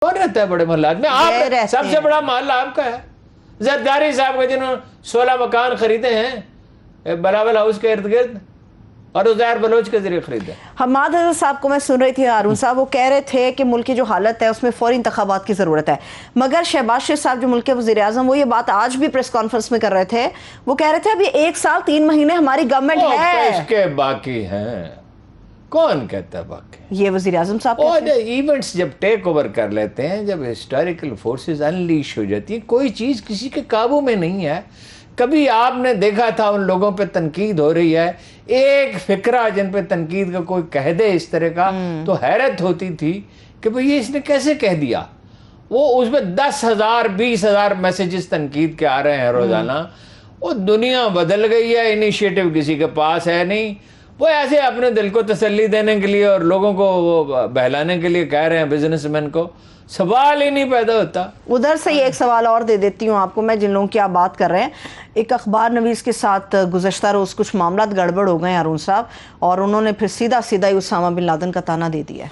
کون رہتا ہے بڑے محلات میں؟ آپ، سب سے بڑا محلہ آپ کا ہے، زرداری صاحب کا، جنہوں نے 16 مکان خریدے ہیں بلاول ہاؤس کے ارد گرد، اور عزیر بلوچ کے ذریعے خریدے. حماد حضرت صاحب کو میں سن رہی تھی، ہارون صاحب وہ کہہ رہے تھے کہ ملک کی جو حالت ہے اس میں فوری انتخابات کی ضرورت ہے، مگر شہباز شریف صاحب جو ملک کے وزیر اعظم، وہ یہ بات آج بھی پریس کانفرنس میں کر رہے تھے. وہ کہہ رہے تھے ابھی 1 سال 3 مہینے ہماری گورنمنٹ ہے. اس کے باقی ہیں، کون کہتا ہے باقی؟ یہ وزیر اعظم صاحب اور ایونٹس جب ٹیک اوور کر لیتے ہیں، جب ہسٹوریکل فورسز انلیش ہو جاتی ہیں، کوئی چیز کسی کے قابو میں نہیں ہے. کبھی آپ نے دیکھا تھا ان لوگوں پہ تنقید ہو رہی ہے، ایک فکرہ جن پہ تنقید کا کوئی کہہ دے اس طرح کا، تو حیرت ہوتی تھی کہ بھئی اس نے کیسے کہہ دیا. وہ اس میں 10,000 20,000 میسیجز تنقید کے آ رہے ہیں روزانہ. وہ دنیا بدل گئی ہے، انیشیٹو کسی کے پاس ہے نہیں. وہ ایسے اپنے دل کو تسلی دینے کے لیے اور لوگوں کو وہ بہلانے کے لیے کہہ رہے ہیں، بزنس مین کو سوال ہی نہیں پیدا ہوتا. ادھر سے یہ ایک سوال اور دے دیتی ہوں آپ کو میں، جن لوگوں کی آپ بات کر رہے ہیں. ایک اخبار نویس کے ساتھ گزشتہ روز کچھ معاملات گڑبڑ ہو گئے ہارون صاحب، اور انہوں نے پھر سیدھا سیدھا ہی اسامہ بن لادن کا تانا دے دیا ہے.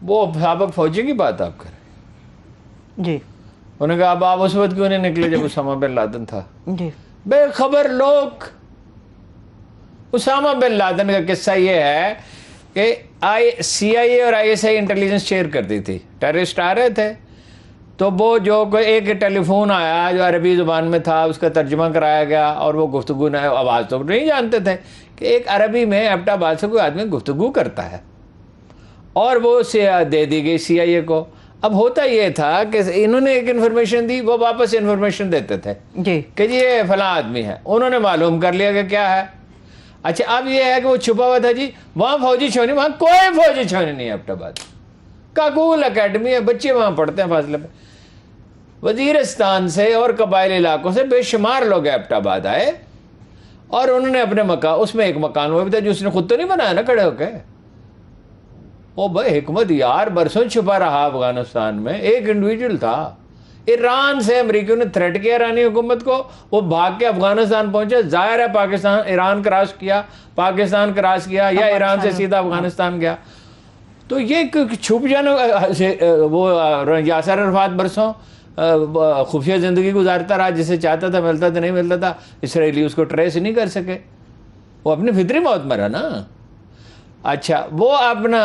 وہ سابق فوجی کی بات آپ کریں؟ جی. انہوں نے کہا اب آپ اس وقت کیوں نہیں نکلے جب اسامہ بن لادن تھا؟ جی. بے خبر لوگ. اسامہ بن لادن کا قصہ یہ ہے کہ CIA اور ISI انٹیلیجنس شیئر کرتی تھی. ٹیررسٹ آ رہے تھے تو وہ جو ایک ٹیلی فون آیا جو عربی زبان میں تھا، اس کا ترجمہ کرایا گیا، اور وہ گفتگو آواز تو نہیں جانتے تھے کہ ایک عربی میں ایبٹ آباد سے کوئی آدمی گفتگو کرتا ہے، اور وہ دے دی گئی CIA کو. اب ہوتا یہ تھا کہ انہوں نے ایک انفارمیشن دی، وہ واپس انفارمیشن دیتے تھے جی کہ یہ فلاں آدمی ہے. انہوں نے معلوم کر لیا کہ کیا ہے. اچھا اب یہ ہے کہ وہ چھپا ہوا تھا، جی وہاں فوجی چھونی، وہاں کوئی فوجی چھونی نہیں ہے. ایبٹ آباد کاکول اکیڈمی ہے، بچے وہاں پڑھتے ہیں فاصلے پہ. وزیرستان سے اور قبائلی علاقوں سے بے شمار لوگ ایبٹ آباد آئے، اور انہوں نے اپنے مکان، اس میں ایک مکان وہ بھی تھا جو اس نے خود تو نہیں بنایا نا کھڑے ہو کے. وہ بھائی حکمت یار برسوں چھپا رہا افغانستان میں، ایک انڈیویجول تھا. ایران سے امریکیوں نے تھریٹ کیا ایرانی حکومت کو، وہ بھاگ کے افغانستان پہنچے. ظاہر ہے پاکستان، ایران کراس کیا، پاکستان کراس کیا، یا ایران سے سیدھا افغانستان گیا. تو یہ چھپ جانا، وہ یاسر عرفات برسوں خفیہ زندگی گزارتا رہا، جسے چاہتا تھا ملتا تھا، نہیں ملتا تھا. اسرائیلی اس کو ٹریس نہیں کر سکے، وہ اپنی فطری موت مرا نا. اچھا وہ اپنا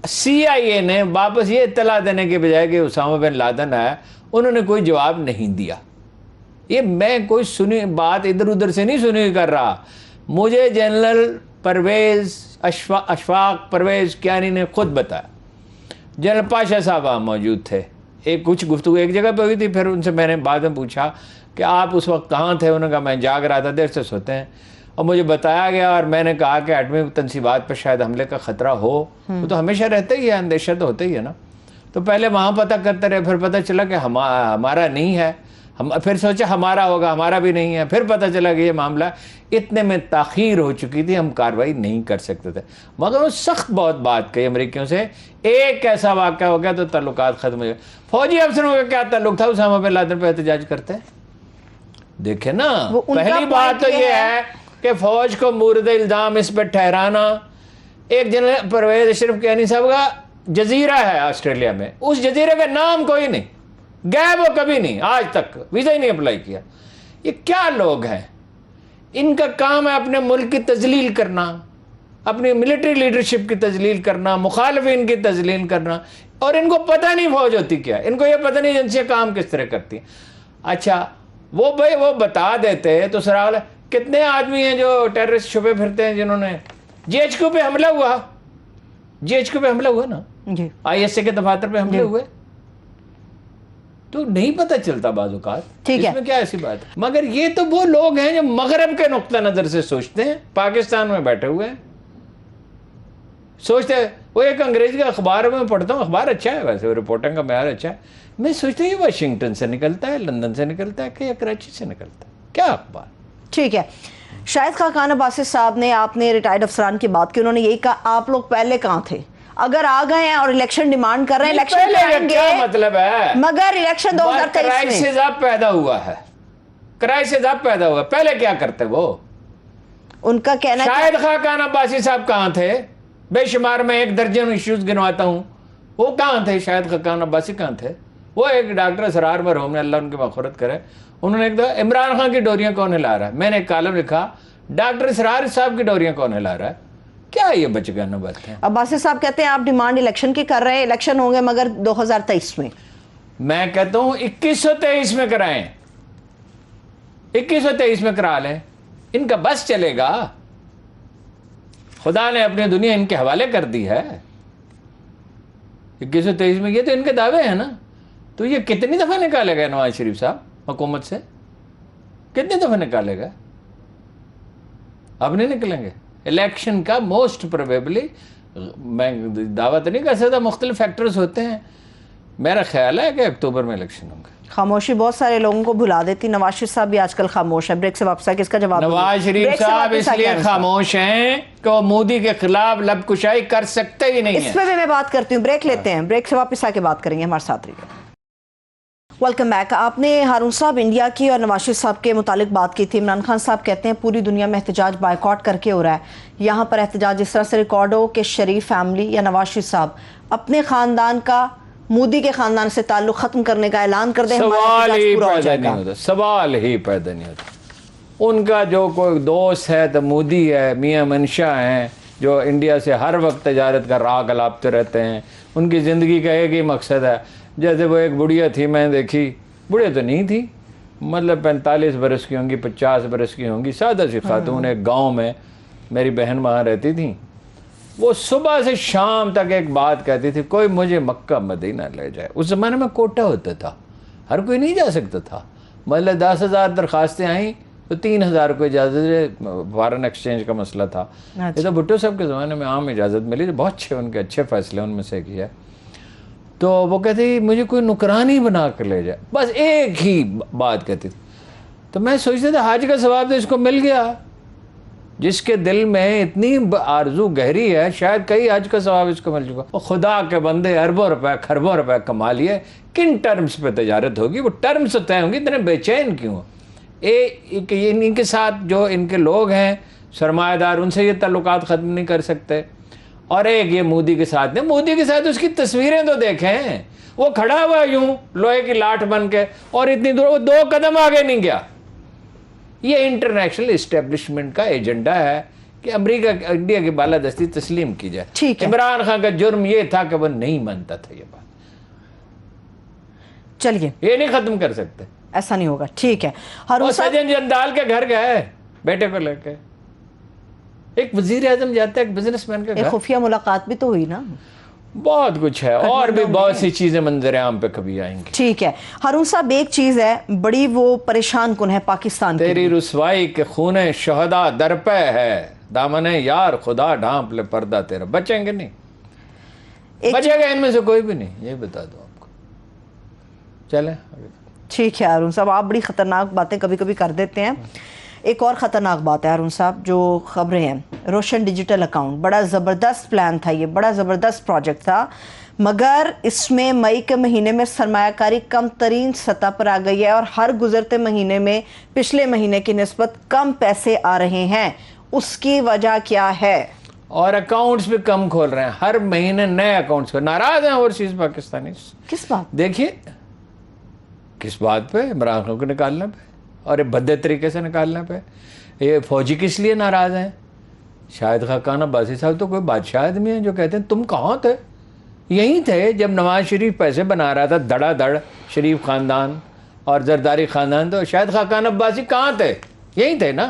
CIA نے واپس یہ اطلاع دینے کے بجائے کہ اسامہ بن لادن ہے، انہوں نے کوئی جواب نہیں دیا. یہ میں کوئی سنی بات ادھر ادھر سے نہیں سنی کر رہا. مجھے جنرل پرویز اشفاق پرویز کیانی نے خود بتایا. جنرل پاشا صاحب وہاں موجود تھے. ایک کچھ گفتگو ایک جگہ پہ ہوئی تھی، پھر ان سے میں نے بعد میں پوچھا کہ آپ اس وقت کہاں تھے؟ انہوں نے کہا میں جاگ رہا تھا، دیر سے سوتے ہیں. اور مجھے بتایا گیا، اور میں نے کہا کہ ایٹمی تنصیبات پر شاید حملے کا خطرہ ہو. وہ تو ہمیشہ رہتا ہی ہے، اندیشہ تو ہوتا ہی ہے نا. تو پہلے وہاں پتہ کرتے رہے، پھر پتہ چلا کہ ہمارا نہیں ہے. پھر سوچا ہمارا ہوگا، ہمارا بھی نہیں ہے. پھر پتہ چلا کہ یہ معاملہ اتنے میں تاخیر ہو چکی تھی، ہم کارروائی نہیں کر سکتے تھے. مگر وہ سخت بہت بات کہی امریکیوں سے. ایک ایسا واقعہ ہو گیا تو تعلقات ختم ہو گئے. فوجی افسروں کا کیا تعلق تھا اسامہ بن لادن پہ احتجاج کرتے؟ دیکھیں نا، پہلی بات تو یہ ہے کہ فوج کو مورد الزام اس پہ ٹھہرانا. ایک جنرل پرویز اشرف کیانی صاحب کا جزیرہ ہے آسٹریلیا میں، اس جزیرے کا نام کوئی نہیں، گئے وہ کبھی نہیں، آج تک ویزا ہی نہیں اپلائی کیا. یہ کیا لوگ ہیں؟ ان کا کام ہے اپنے ملک کی تذلیل کرنا، اپنی ملٹری لیڈرشپ کی تذلیل کرنا، مخالفین کی تذلیل کرنا. اور ان کو پتہ نہیں فوج ہوتی کیا، ان کو یہ پتہ نہیں ایجنسیاں کام کس طرح کرتی ہیں. اچھا وہ بھائی وہ بتا دیتے تو سرال کتنے آدمی ہیں جو ٹیررسٹ چھپے پھرتے ہیں، جنہوں نے GHQ پہ حملہ ہوا، GHQ پہ حملہ ہوا نا، جی ISA کے دفاتر پہ حملے ہوئے. تو نہیں پتہ چلتا بعض اوقات، اس میں کیا ایسی بات ہے. مگر یہ تو وہ لوگ ہیں جو مغرب کے نقطہ نظر سے سوچتے ہیں، پاکستان میں بیٹھے ہوئے ہیں سوچتے ہیں. وہ ایک انگریزی کا اخبار میں پڑھتا ہوں، اخبار اچھا ہے ویسے، رپورٹنگ کا معیار اچھا ہے. میں سوچتا ہوں یہ واشنگٹن سے نکلتا ہے، لندن سے نکلتا ہے کہ یا کراچی سے نکلتا ہے، کیا اخبار. ٹھیک ہے. شاہد خاقان عباسی صاحب نے، آپ نے ریٹائرڈ افسران کی بات کی، انہوں نے یہی کہا آپ لوگ پہلے کہاں تھے؟ اگر آ گئے ہیں اور الیکشن ڈیمانڈ کر رہے ہیں، الیکشن کرائیں گے، مطلب ہے مگر الیکشن 2023 میں کرائسس اب پیدا ہوا ہے، کرائسس اب پیدا ہوا. پہلے کیا کرتے وہ؟ ان کا کہنا ہے شاہد خاقان عباسی صاحب کہاں تھے؟ بے شمار میں 1 درجن ایشوز گنواتا ہوں وہ کہاں تھے شاہد خاقان عباسی؟ کہاں تھے وہ؟ ایک ڈاکٹر اسرار مرحوم نے اللہ ان کی مغفرت کرے، انہوں نے ایک دفعہ عمران خان کی ڈوریاں کون ہلا رہا ہے، میں نے ایک کالم لکھا ڈاکٹر اسرار صاحب کی ڈوریاں کون ہلا رہا ہے؟ کیا یہ بچگانہ بات ہے؟ عباسی صاحب کہتے ہیں آپ ڈیمانڈ الیکشن کی کر رہے ہیں، الیکشن ہوں گے مگر 2023 میں۔ میں کہتا ہوں 2123 میں کرائیں، 2123 میں کرا لیں، ان کا بس چلے گا؟ خدا نے اپنی دنیا ان کے حوالے کر دی ہے 2123 میں، یہ تو ان کے دعوے ہیں نا۔ تو یہ کتنی دفعہ نکالے گا نواز شریف صاحب حکومت سے؟ کتنی دفعہ نکالے گا؟ اب نہیں نکلیں گے الیکشن کا موسٹ پروبیبلی، میں دعویٰ تو نہیں کر سکتا، مختلف فیکٹرز ہوتے ہیں، میرا خیال ہے کہ اکتوبر میں الیکشن ہوں گے۔ خاموشی بہت سارے لوگوں کو بھلا دیتی، نواز شریف صاحب بھی آج کل خاموش ہے۔ بریک سے واپس آ کے اس کا جواب نواز شریف صاحب اس لیے خاموش ہیں کہ وہ مودی کے خلاف لب کشائی کر سکتے ہی نہیں ہیں۔ اس میں بھی میں بات کرتی ہوں، بریک لیتے ہیں، بریک سے واپس آ کے بات کریں گے، ہمارے ساتھ رہیے۔ Welcome back. آپ نے ہارون صاحب انڈیا کی اور نواز شریف صاحب کے متعلق بات کی تھی۔ عمران خان صاحب کہتے ہیں پوری دنیا میں احتجاج بائیکاٹ کر کے ہو رہا ہے، یہاں پر احتجاج اس طرح سے ریکارڈ ہو کہ شریف فیملی یا نواز شریف صاحب اپنے خاندان کا مودی کے خاندان سے تعلق ختم کرنے کا اعلان کر دیں، سوال ہی پیدا نہیں ہوتا، سوال ہی پیدا نہیں ہوتا۔ ان کا جو کوئی دوست ہے تو مودی ہے، میاں منشا ہیں جو انڈیا سے ہر وقت تجارت کا راہ گلاپتے رہتے ہیں، ان کی زندگی کا ایک ہی مقصد ہے۔ جیسے وہ ایک بڑھیا تھی، میں دیکھی، بڑھیا تو نہیں تھی، مطلب 45 برس کی ہوں گی، 50 برس کی ہوں گی، سادہ سی خاتون، ایک گاؤں میں، میری بہن وہاں رہتی تھی، وہ صبح سے شام تک ایک بات کہتی تھی، کوئی مجھے مکہ مدینہ لے جائے۔ اس زمانے میں کوٹا ہوتا تھا، ہر کوئی نہیں جا سکتا تھا، مطلب 10,000 درخواستیں آئیں تو 3,000 کو اجازت، فارن ایکسچینج کا مسئلہ تھا۔ یہ تو بھٹو صاحب کے زمانے میں عام اجازت ملی، بہت اچھے ان کے اچھے فیصلے ان میں سے کیا۔ تو وہ کہتی مجھے کوئی نکرانی بنا کر لے جائے، بس ایک ہی بات کہتی تھی۔ تو میں سوچتا تھا حج کا ثواب تو اس کو مل گیا، جس کے دل میں اتنی آرزو گہری ہے، شاید کئی حج کا ثواب اس کو مل چکا۔ وہ خدا کے بندے اربوں روپے کھربوں روپے کما لیے، کن ٹرمز پہ تجارت ہوگی؟ وہ ٹرمز طے ہوں گی، اتنے بے چین کیوں؟ ان کے ساتھ جو ان کے لوگ ہیں سرمایہ دار، ان سے یہ تعلقات ختم نہیں کر سکتے۔ اور ایک یہ مودی کے ساتھ نہیں، مودی کے ساتھ اس کی تصویریں تو دیکھیں، وہ کھڑا ہوا یوں لوہے کی لاٹھ بن کے، اور اتنی دور وہ 2 قدم آگے نہیں گیا۔ یہ انٹرنیشنل اسٹیبلشمنٹ کا ایجنڈا ہے کہ امریکہ انڈیا کی بالادستی تسلیم کی جائے۔ عمران خان کا جرم یہ تھا کہ وہ نہیں مانتا تھا یہ بات، چلیے یہ نہیں ختم کر سکتے، ایسا نہیں ہوگا، ٹھیک ہے۔ اور سجن جندال کے گھر گئے بیٹے کو لے کے، ایک وزیر اعظم جاتا ہے ایک بزنس مین کا گھر، خفیہ ملاقات بھی تو ہوئی نا، بہت کچھ ہے، اور بھی بہت سی چیزیں منظر عام پہ کبھی آئیں گی۔ ٹھیک ہے ہارون صاحب، ایک چیز ہے بڑی وہ پریشان کن ہے پاکستان کی، تیری رسوائی کے خون شہداء در پہ ہے، دامن یار خدا ڈھانپ لے پردہ تیرا۔ بچیں گے نہیں، بچے گا ان میں سے کوئی بھی نہیں، یہ بتا دو آپ کو۔ چلیں ٹھیک ہے ہارون صاحب، آپ بڑی خطرناک باتیں کبھی کبھی کر دیتے ہیں۔ ایک اور خطرناک بات ہے ہارون صاحب، جو خبریں ہیں، روشن ڈیجیٹل اکاؤنٹ، بڑا زبردست پلان تھا، یہ بڑا زبردست پروجیکٹ تھا، مگر اس میں مئی کے مہینے میں سرمایہ کاری کم ترین سطح پر آ گئی ہے، اور ہر گزرتے مہینے میں پچھلے مہینے کی نسبت کم پیسے آ رہے ہیں۔ اس کی وجہ کیا ہے؟ اور اکاؤنٹس بھی کم کھول رہے ہیں، ہر مہینے نئے اکاؤنٹس کو ناراض ہیں اوورسیز پاکستانی۔ کس بات؟ دیکھیے کس بات پہ؟ عمران خان کو نکالنے پہ، اور یہ بھدے طریقے سے نکالنے پہ۔ یہ فوجی کس لیے ناراض ہیں؟ شاہد خاقان عباسی صاحب تو کوئی بادشاہ آدمی ہیں جو کہتے ہیں تم کہاں تھے؟ یہیں تھے جب نواز شریف پیسے بنا رہا تھا دھڑا دھڑ، شریف خاندان اور زرداری خاندان، تو شاہد خاقان عباسی کہاں تھے؟ یہیں تھے نا،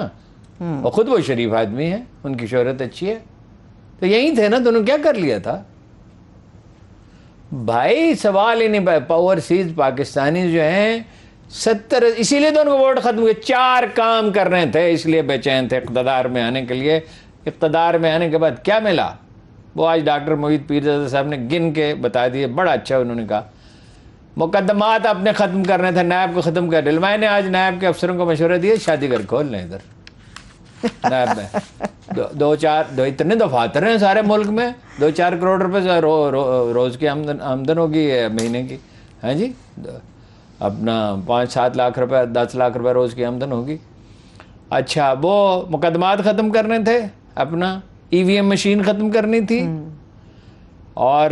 اور خود وہ شریف آدمی ہیں، ان کی شہرت اچھی ہے، تو یہیں تھے نا، تو انہوں نے کیا کر لیا تھا؟ بھائی سوال ہی نہیں، اوورسیز پاکستانی جو ہیں 70، اسی لیے تو ان کو ووٹ ختم ہوئے، 4 کام کر رہے تھے، اس لیے بے چین تھے اقتدار میں آنے کے لیے۔ اقتدار میں آنے کے بعد کیا ملا؟ وہ آج ڈاکٹر موحید پیرزادہ صاحب نے گن کے بتا دیے، بڑا اچھا انہوں نے کہا۔ مقدمات اپنے ختم کرنے تھے، نیب کو ختم کر دیا۔ میں نے آج نیب کے افسروں کو مشورہ دیا شادی گھر کھول لیں ادھر نیب میں، دو اتنے دفاتر ہیں سارے ملک میں، 2-4 کروڑ روپے روز کی آمدن ہوگی مہینے کی، ہاں جی، اپنا 5-7 لاکھ روپے، 10 لاکھ روپے روز کی آمدن ہوگی۔ اچھا وہ مقدمات ختم کرنے تھے، اپنا ای وی ایم مشین ختم کرنی تھی، اور